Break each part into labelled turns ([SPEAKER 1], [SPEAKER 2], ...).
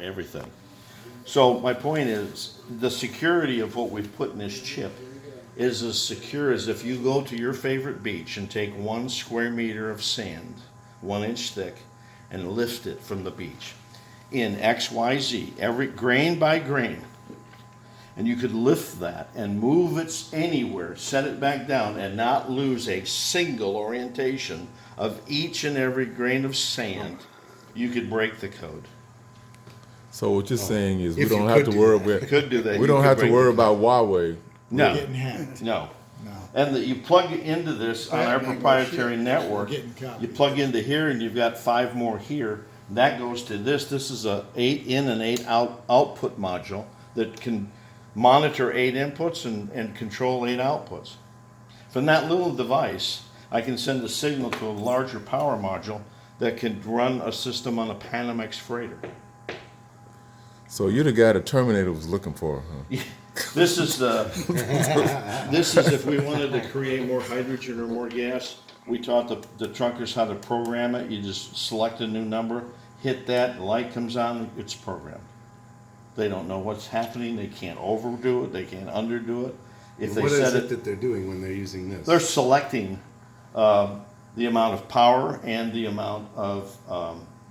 [SPEAKER 1] everything. So my point is, the security of what we've put in this chip is as secure as if you go to your favorite beach and take 1 square meter of sand, 1 inch thick, and lift it from the beach in XYZ, every grain by grain. And you could lift that and move it anywhere, set it back down, and not lose a single orientation of each and every grain of sand. You could break the code.
[SPEAKER 2] So what you're saying is we
[SPEAKER 3] If you
[SPEAKER 2] don't have
[SPEAKER 3] could
[SPEAKER 2] to
[SPEAKER 3] do
[SPEAKER 2] worry
[SPEAKER 3] that.
[SPEAKER 2] about
[SPEAKER 1] Could do that.
[SPEAKER 2] we
[SPEAKER 1] You
[SPEAKER 2] don't
[SPEAKER 1] could
[SPEAKER 2] have to
[SPEAKER 1] break
[SPEAKER 2] worry
[SPEAKER 1] the code.
[SPEAKER 2] about Huawei.
[SPEAKER 1] No,
[SPEAKER 3] Getting hacked.
[SPEAKER 1] no.
[SPEAKER 3] No.
[SPEAKER 1] And you plug into this on our
[SPEAKER 3] That ain't
[SPEAKER 1] proprietary
[SPEAKER 3] shit.
[SPEAKER 1] network.
[SPEAKER 3] Getting copied.
[SPEAKER 1] You plug into here, and you've got 5 more here. That goes to this. This is a 8 in and 8 out output module that can monitor 8 inputs and control 8 outputs. From that little device, I can send a signal to a larger power module that can run a system on a Panamex freighter.
[SPEAKER 2] So you're the guy the Terminator was looking for, huh?
[SPEAKER 1] This is this is if we wanted to create more hydrogen or more gas. We taught the truckers how to program it. You just select a new number, hit that, the light comes on, it's programmed. They don't know what's happening. They can't overdo it. They can't underdo it. If they
[SPEAKER 3] What is
[SPEAKER 1] set
[SPEAKER 3] it
[SPEAKER 1] it,
[SPEAKER 3] that they're doing when they're using this?
[SPEAKER 1] they're selecting the amount of power and the amount of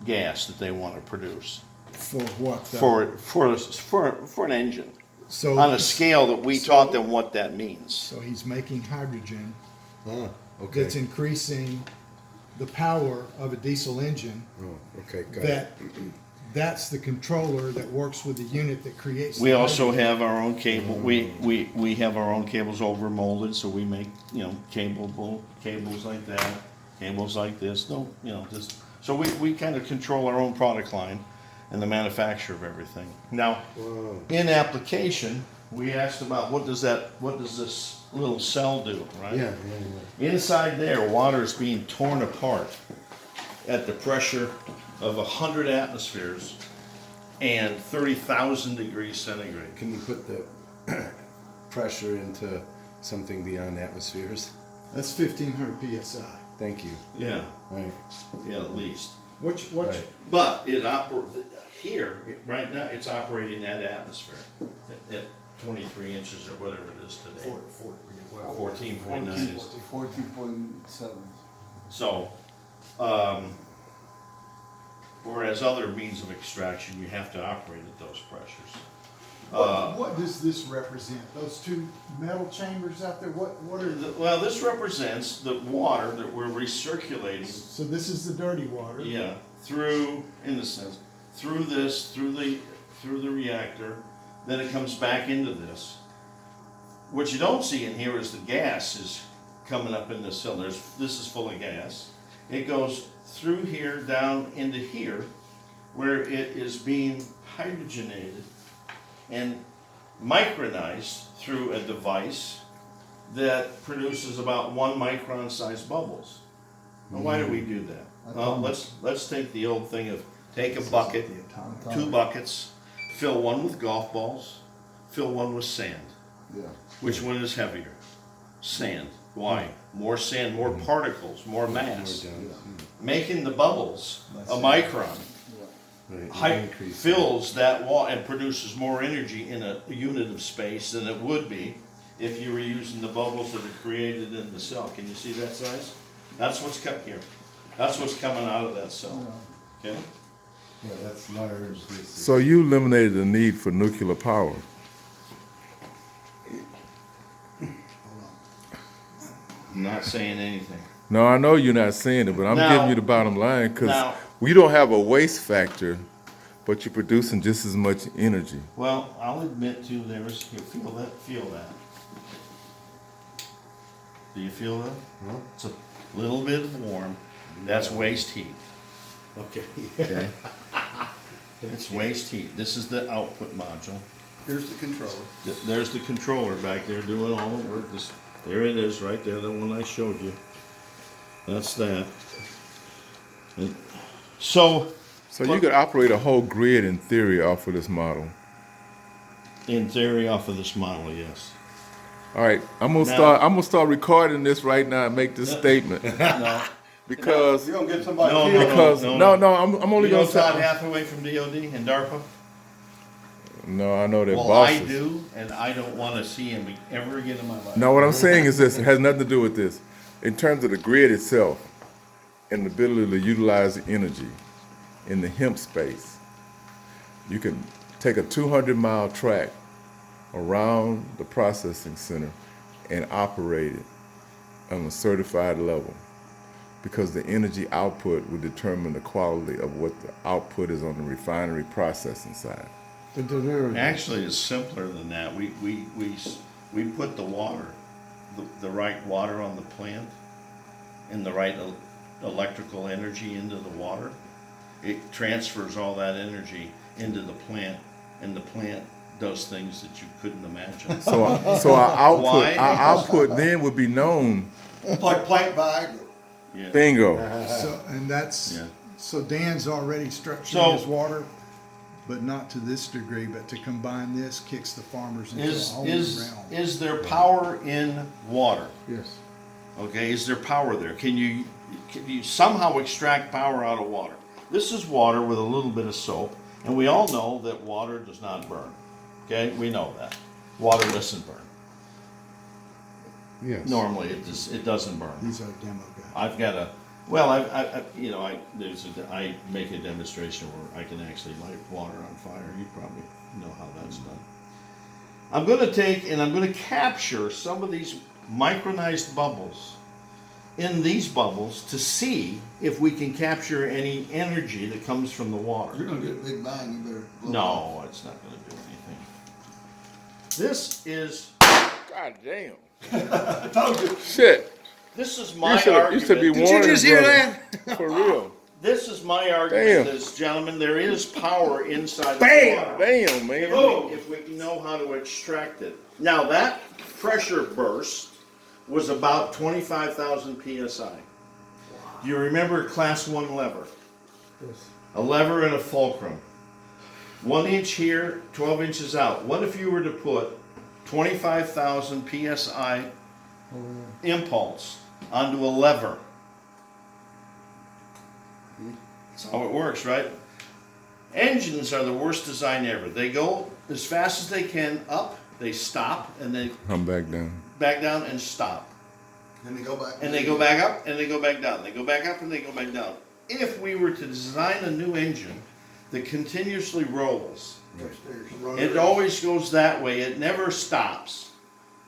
[SPEAKER 1] gas that they want to produce
[SPEAKER 3] For what? though?
[SPEAKER 1] for an engine
[SPEAKER 3] So
[SPEAKER 1] on a scale that we taught them what that means.
[SPEAKER 3] So he's making hydrogen
[SPEAKER 1] Uh-huh.
[SPEAKER 3] that's
[SPEAKER 4] Okay.
[SPEAKER 3] increasing the power of a diesel engine.
[SPEAKER 4] Oh, okay, got
[SPEAKER 3] That that's the controller that works with the unit that creates.
[SPEAKER 1] We
[SPEAKER 3] the
[SPEAKER 1] also
[SPEAKER 3] hydrogen.
[SPEAKER 1] have our own cable. We have our own cables over molded, so we make cables like that, cables like this. No, just so we kind of control our own product line and the manufacture of everything. Now,
[SPEAKER 4] Wow.
[SPEAKER 1] in application, we asked about what does this little cell do, right?
[SPEAKER 4] Yeah, yeah,
[SPEAKER 1] Inside there, water is being torn apart at the pressure of 100 atmospheres and 30,000 degrees centigrade.
[SPEAKER 4] Can you put the pressure into something beyond atmospheres?
[SPEAKER 3] That's 1,500 psi.
[SPEAKER 4] Thank you.
[SPEAKER 1] Yeah,
[SPEAKER 4] Right.
[SPEAKER 1] yeah, at least.
[SPEAKER 3] Which
[SPEAKER 4] Right.
[SPEAKER 1] But here, right now, it's operating at atmosphere at 23 inches or whatever it is today. 14.9 is.
[SPEAKER 5] 14.7.
[SPEAKER 1] So, whereas other means of extraction, you have to operate at those pressures.
[SPEAKER 3] what does this represent? Those two metal chambers out there. What are?
[SPEAKER 1] Well, this represents the water that we're recirculating,
[SPEAKER 3] So this is the dirty water.
[SPEAKER 1] yeah, through, in a sense, through this, through the reactor, then it comes back into this. What you don't see in here is the gas is coming up in this cylinder. This is full of gas. It goes through here, down into here, where it is being hydrogenated and micronized through a device that produces about 1 micron sized bubbles. Now, why do we do that? Well, let's take the old thing of take a bucket, 2 buckets, fill one with golf balls, fill one with sand.
[SPEAKER 5] Yeah.
[SPEAKER 1] Which one is heavier? Sand. Why? More sand, more particles, more mass. Making the bubbles a micron
[SPEAKER 4] Right.
[SPEAKER 1] fills that wall and produces more energy in a unit of space than it would be if you were using the bubbles that are created in the cell. Can you see that size? That's what's coming here. That's what's coming out of that cell. Okay?
[SPEAKER 5] Yeah, that's large. This is
[SPEAKER 2] So you eliminated the need for nuclear power.
[SPEAKER 1] I'm not saying anything.
[SPEAKER 2] No, I know you're not saying it, but I'm
[SPEAKER 1] Now-
[SPEAKER 2] giving you the bottom line because
[SPEAKER 1] now-
[SPEAKER 2] we don't have a waste factor, but you're producing just as much energy.
[SPEAKER 1] Well, I'll admit to there's, you feel that. Do you feel that?
[SPEAKER 4] Huh?
[SPEAKER 1] It's a little bit warm. That's waste heat.
[SPEAKER 4] Okay.
[SPEAKER 1] Okay? It's waste heat. This is the output module.
[SPEAKER 5] Here's the controller.
[SPEAKER 1] There's the controller back there doing all the work. There it is, right there, the one I showed you. That's that. So,
[SPEAKER 2] So you could operate a whole grid in theory off of this model.
[SPEAKER 1] in theory, off of this model, yes.
[SPEAKER 2] All right, I'm gonna start recording this right now and make this statement
[SPEAKER 1] No,
[SPEAKER 2] because
[SPEAKER 5] You're gonna get somebody
[SPEAKER 1] No,
[SPEAKER 5] killed.
[SPEAKER 2] because
[SPEAKER 1] no,
[SPEAKER 2] no, I'm only
[SPEAKER 1] you know
[SPEAKER 2] gonna
[SPEAKER 1] Todd
[SPEAKER 2] say
[SPEAKER 1] Hathaway from DOD and DARPA?
[SPEAKER 2] No, I know they're
[SPEAKER 1] Well,
[SPEAKER 2] bosses.
[SPEAKER 1] I do, and I don't want to see him ever again in my life.
[SPEAKER 2] No, what I'm saying is this, it has nothing to do with this. In terms of the grid itself and the ability to utilize the energy in the hemp space, you can take a 200-mile track around the processing center and operate it on a certified level, because the energy output will determine the quality of what the output is on the refinery processing side.
[SPEAKER 1] Actually, it's simpler than that. We put the water, the right water on the plant, and the right electrical energy into the water. It transfers all that energy into the plant, and the plant does things that you couldn't imagine.
[SPEAKER 2] So
[SPEAKER 1] Why?
[SPEAKER 2] our output then would be known.
[SPEAKER 5] Like plant bag.
[SPEAKER 1] Yeah.
[SPEAKER 2] Bingo.
[SPEAKER 3] So, and that's,
[SPEAKER 1] Yeah.
[SPEAKER 3] so Dan's already structured
[SPEAKER 1] So-
[SPEAKER 3] his water, but not to this degree, but to combine this kicks the farmers into a whole new realm.
[SPEAKER 1] Is there power in water?
[SPEAKER 3] Yes.
[SPEAKER 1] Okay, is there power there? Can you somehow extract power out of water? This is water with a little bit of soap, and we all know that water does not burn. Okay, we know that. Water doesn't burn.
[SPEAKER 4] Yes.
[SPEAKER 1] Normally, it doesn't burn.
[SPEAKER 3] He's our demo guy.
[SPEAKER 1] I've got a, I make a demonstration where I can actually light water on fire. You probably know how that's done. I'm going to take and I'm going to capture some of these micronized bubbles in these bubbles to see if we can capture any energy that comes from the water.
[SPEAKER 5] You're gonna get a big bang, you better. blow it.
[SPEAKER 1] No, it's not going to do anything. This is
[SPEAKER 2] God damn.
[SPEAKER 5] I told you.
[SPEAKER 2] Shit.
[SPEAKER 1] this is my
[SPEAKER 2] You
[SPEAKER 1] argument.
[SPEAKER 2] should be
[SPEAKER 5] Did you
[SPEAKER 2] warning
[SPEAKER 5] just hear
[SPEAKER 2] brother.
[SPEAKER 5] that?
[SPEAKER 2] For real.
[SPEAKER 1] This is my argument,
[SPEAKER 2] Damn.
[SPEAKER 1] this gentlemen. There is power inside the
[SPEAKER 2] Damn,
[SPEAKER 1] water.
[SPEAKER 2] damn, man.
[SPEAKER 1] If we know how to extract it. Now that pressure burst was about 25,000 psi. Do you remember class 1 lever?
[SPEAKER 3] Yes.
[SPEAKER 1] A lever and a fulcrum. 1 inch here, 12 inches out. What if you were to put 25,000 psi impulse onto a lever? That's how it works, right? Engines are the worst design ever. They go as fast as they can up, they stop, and they
[SPEAKER 2] Come back down.
[SPEAKER 1] back down and stop.
[SPEAKER 5] Then they go back.
[SPEAKER 1] And they go back up and they go back down. They go back up and they go back down. If we were to design a new engine that continuously rolls, it always goes that way. It never stops.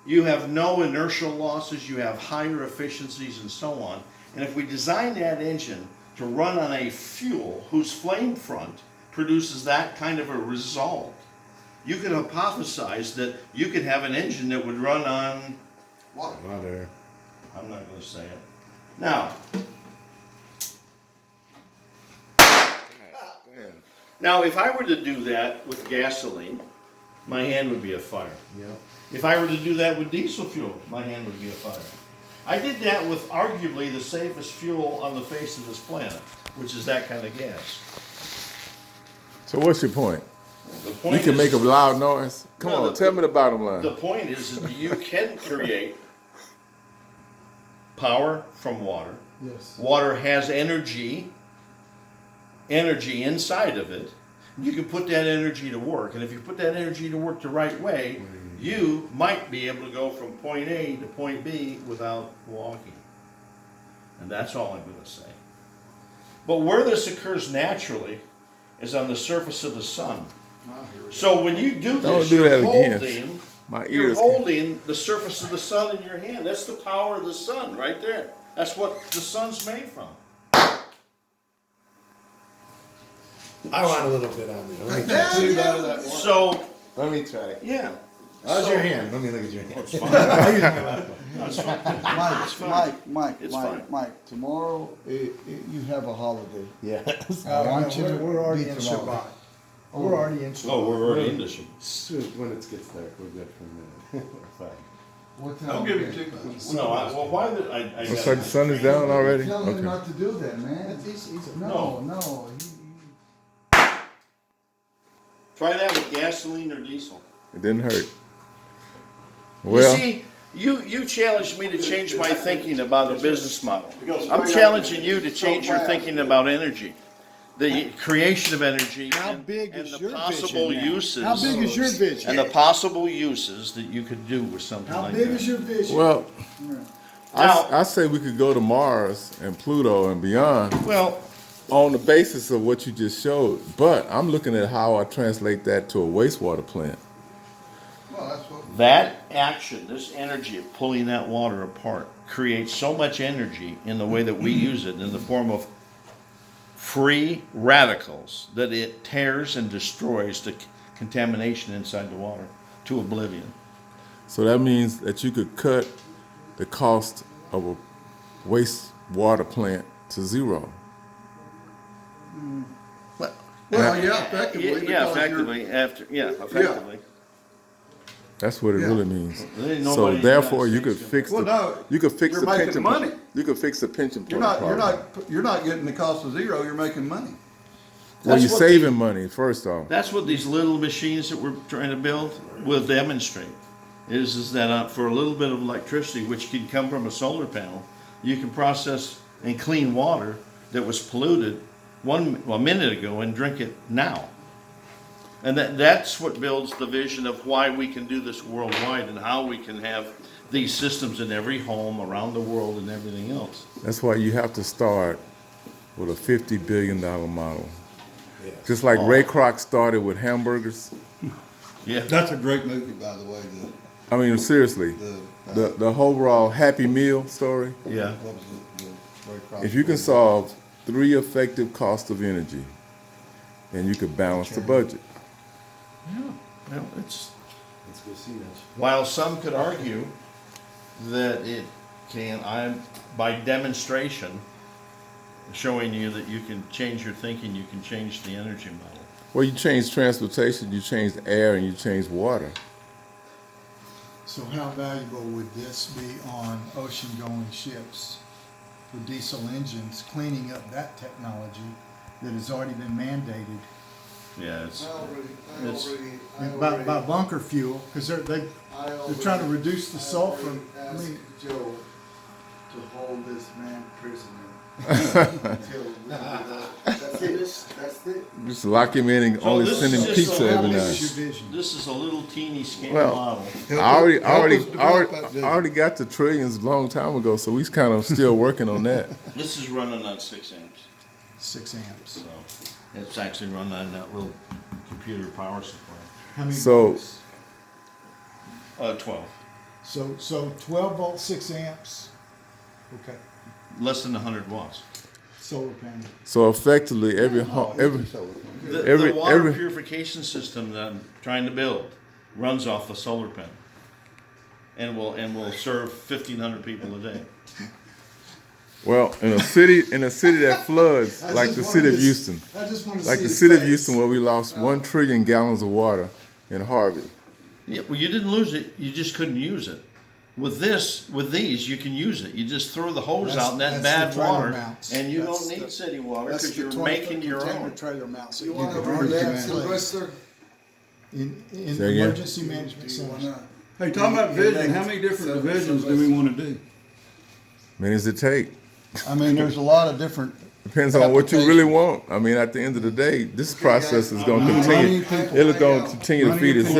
[SPEAKER 1] You have no inertial losses. You have higher efficiencies and so on. And if we design that engine to run on a fuel whose flame front produces that kind of a result, you could hypothesize that you could have an engine that would run on,
[SPEAKER 4] Water.
[SPEAKER 1] I'm not going to say it. Now, Now, if I were to do that with gasoline, my hand would be afire.
[SPEAKER 4] Yeah.
[SPEAKER 1] If I were to do that with diesel fuel, my hand would be afire. I did that with arguably the safest fuel on the face of this planet, which is that kind of gas.
[SPEAKER 2] So what's your point?
[SPEAKER 1] The
[SPEAKER 2] You
[SPEAKER 1] point
[SPEAKER 2] can
[SPEAKER 1] is,
[SPEAKER 2] make a loud noise? Come
[SPEAKER 1] No,
[SPEAKER 2] on, tell me the bottom line.
[SPEAKER 1] the point is that you can create power from water.
[SPEAKER 3] Yes.
[SPEAKER 1] Water has energy inside of it. You can put that energy to work, and if you put that energy to work the right way, you might be able to go from point A to point B without walking. And that's all I'm going to say. But where this occurs naturally is on the surface of the sun. So when you do
[SPEAKER 2] Don't
[SPEAKER 1] this,
[SPEAKER 2] do
[SPEAKER 1] you're
[SPEAKER 2] that again.
[SPEAKER 1] holding,
[SPEAKER 2] My
[SPEAKER 1] you're
[SPEAKER 2] ears.
[SPEAKER 1] holding the surface of the sun in your hand. That's the power of the sun right there. That's what the sun's made from.
[SPEAKER 4] I want a little bit on me. Let me
[SPEAKER 5] Yeah,
[SPEAKER 4] try.
[SPEAKER 5] yeah.
[SPEAKER 1] So,
[SPEAKER 4] Let me try.
[SPEAKER 1] yeah.
[SPEAKER 4] How's
[SPEAKER 1] So-
[SPEAKER 4] your hand? Let me look at your hand.
[SPEAKER 1] It's fine. It's fine. It's fine.
[SPEAKER 5] Mike, tomorrow, you have a holiday.
[SPEAKER 4] Yes.
[SPEAKER 5] I want you to
[SPEAKER 3] We're already
[SPEAKER 5] be
[SPEAKER 3] in
[SPEAKER 5] tomorrow.
[SPEAKER 3] Shabbat. We're already in Shabbat.
[SPEAKER 1] Oh, we're already into some.
[SPEAKER 4] Soon, when it gets dark, we're good for a minute. We're fine.
[SPEAKER 5] What time?
[SPEAKER 6] I'll give you 2 months.
[SPEAKER 1] No, well, why did I
[SPEAKER 2] Looks like the sun is down already?
[SPEAKER 5] Tell him
[SPEAKER 2] Okay.
[SPEAKER 5] not to do that, man.
[SPEAKER 1] No.
[SPEAKER 5] No.
[SPEAKER 1] Try that with gasoline or diesel.
[SPEAKER 2] It didn't hurt.
[SPEAKER 1] You
[SPEAKER 2] Well,
[SPEAKER 1] see, you challenged me to change my thinking about a business model. I'm challenging you to change your thinking about energy. the creation of energy
[SPEAKER 3] How
[SPEAKER 1] and,
[SPEAKER 3] big
[SPEAKER 1] and
[SPEAKER 3] is
[SPEAKER 1] the
[SPEAKER 3] your
[SPEAKER 1] possible
[SPEAKER 3] vision now?
[SPEAKER 1] uses.
[SPEAKER 3] How big is your vision?
[SPEAKER 1] And the possible uses that you could do with something
[SPEAKER 3] How
[SPEAKER 1] like
[SPEAKER 3] big
[SPEAKER 1] that.
[SPEAKER 3] is your vision?
[SPEAKER 2] Well,
[SPEAKER 1] Now-
[SPEAKER 2] I say we could go to Mars and Pluto and beyond
[SPEAKER 1] Well,
[SPEAKER 2] on the basis of what you just showed. But I'm looking at how I translate that to a wastewater plant.
[SPEAKER 5] Well, that's what,
[SPEAKER 1] that action, this energy of pulling that water apart, creates so much energy in the way that we use it in the form of free radicals that it tears and destroys the contamination inside the water to oblivion.
[SPEAKER 2] So that means that you could cut the cost of a wastewater plant to zero.
[SPEAKER 1] Well,
[SPEAKER 5] yeah, effectively.
[SPEAKER 1] yeah,
[SPEAKER 5] because you're-
[SPEAKER 1] effectively.
[SPEAKER 2] That's what it
[SPEAKER 5] Yeah.
[SPEAKER 2] really means.
[SPEAKER 1] There ain't
[SPEAKER 2] So
[SPEAKER 1] nobody in the
[SPEAKER 2] therefore,
[SPEAKER 1] United
[SPEAKER 2] you could
[SPEAKER 1] States
[SPEAKER 2] fix
[SPEAKER 5] Well,
[SPEAKER 2] the
[SPEAKER 5] no,
[SPEAKER 2] you could fix
[SPEAKER 5] you're
[SPEAKER 2] the
[SPEAKER 5] making
[SPEAKER 2] pension
[SPEAKER 5] money.
[SPEAKER 2] You could fix the pension
[SPEAKER 5] You're
[SPEAKER 2] problem.
[SPEAKER 5] you're not getting the cost of zero, you're making money.
[SPEAKER 2] Well,
[SPEAKER 1] That's
[SPEAKER 2] you're
[SPEAKER 1] what
[SPEAKER 2] saving money first off.
[SPEAKER 1] That's what these little machines that we're trying to build will demonstrate. Is that for a little bit of electricity, which can come from a solar panel, you can process and clean water that was polluted a minute ago and drink it now. And that's what builds the vision of why we can do this worldwide and how we can have these systems in every home around the world and everything else.
[SPEAKER 2] That's why you have to start with a $50 billion model. Just like Ray Kroc started with hamburgers.
[SPEAKER 1] Yeah.
[SPEAKER 5] That's a great movie, by the way,
[SPEAKER 2] I mean, seriously, the overall Happy Meal story.
[SPEAKER 1] Yeah.
[SPEAKER 5] what was the Ray Kroc
[SPEAKER 2] If you can
[SPEAKER 5] story?
[SPEAKER 2] solve 3 effective costs of energy, then you could balance the budget.
[SPEAKER 1] Well, it's,
[SPEAKER 4] Let's go see that.
[SPEAKER 1] while some could argue that it can, by demonstration, showing you that you can change your thinking, you can change the energy model.
[SPEAKER 2] Well, you change transportation, you change air, and you change water.
[SPEAKER 3] So how valuable would this be on ocean-going ships with diesel engines, cleaning up that technology that has already been mandated
[SPEAKER 1] Yeah, it's, It's-
[SPEAKER 3] by bunker fuel, because they're trying to reduce the sulfur. I mean,
[SPEAKER 5] Joe to hold this man prisoner until we do that. That's it.
[SPEAKER 2] Just lock him in and
[SPEAKER 1] So
[SPEAKER 2] only
[SPEAKER 1] this
[SPEAKER 2] send him
[SPEAKER 1] is just
[SPEAKER 2] pizza
[SPEAKER 1] a
[SPEAKER 2] every
[SPEAKER 3] how big
[SPEAKER 2] night.
[SPEAKER 3] is your vision?
[SPEAKER 1] this is a little teeny scale
[SPEAKER 2] Well,
[SPEAKER 1] model.
[SPEAKER 2] I already got the trillions a long time ago, so we kind of still working on that.
[SPEAKER 1] This is running on 6 amps,
[SPEAKER 3] 6 amps.
[SPEAKER 1] so it's actually running on that little computer power supply.
[SPEAKER 3] How many
[SPEAKER 2] So-
[SPEAKER 3] volts?
[SPEAKER 1] 12,
[SPEAKER 3] So 12 volts, 6 amps. Okay.
[SPEAKER 1] less than 100 watts.
[SPEAKER 3] Solar panel.
[SPEAKER 2] So effectively, every
[SPEAKER 1] The water purification system that I'm trying to build runs off a solar panel, and will serve 1,500 people a day.
[SPEAKER 2] well, in a city that floods,
[SPEAKER 3] I
[SPEAKER 2] like
[SPEAKER 3] just
[SPEAKER 2] the
[SPEAKER 3] wanted
[SPEAKER 2] city of
[SPEAKER 3] to-
[SPEAKER 2] Houston,
[SPEAKER 3] I just want to
[SPEAKER 2] like
[SPEAKER 3] see
[SPEAKER 2] the
[SPEAKER 3] his
[SPEAKER 2] city of
[SPEAKER 3] face.
[SPEAKER 2] Houston, where we lost 1 trillion gallons of water in Harvey.
[SPEAKER 1] Yeah, well, you didn't lose it. You just couldn't use it. With these, you can use it. You just throw the hose
[SPEAKER 3] That's-
[SPEAKER 1] out in that
[SPEAKER 3] that's
[SPEAKER 1] bad
[SPEAKER 3] the trailer
[SPEAKER 1] water,
[SPEAKER 3] mounts.
[SPEAKER 1] and you
[SPEAKER 3] That's
[SPEAKER 1] don't need
[SPEAKER 3] the-
[SPEAKER 1] city water
[SPEAKER 3] That's
[SPEAKER 1] because
[SPEAKER 3] the
[SPEAKER 1] you're
[SPEAKER 3] 20
[SPEAKER 1] making your
[SPEAKER 3] container
[SPEAKER 1] own.
[SPEAKER 3] trailer mount. So
[SPEAKER 5] You
[SPEAKER 3] you
[SPEAKER 5] want
[SPEAKER 3] can
[SPEAKER 5] to
[SPEAKER 3] bring
[SPEAKER 5] run
[SPEAKER 3] it
[SPEAKER 5] that,
[SPEAKER 3] in place.
[SPEAKER 5] Sylvester?
[SPEAKER 3] In
[SPEAKER 2] Say again?
[SPEAKER 3] emergency management centers.
[SPEAKER 6] Hey, talking about vision, how many different divisions do we want to do?
[SPEAKER 2] Many as it take.
[SPEAKER 5] I mean, there's a lot of different.
[SPEAKER 2] Depends on what you really want. I mean, at the end of the day, this process is going to continue. It's going to continue to feed itself.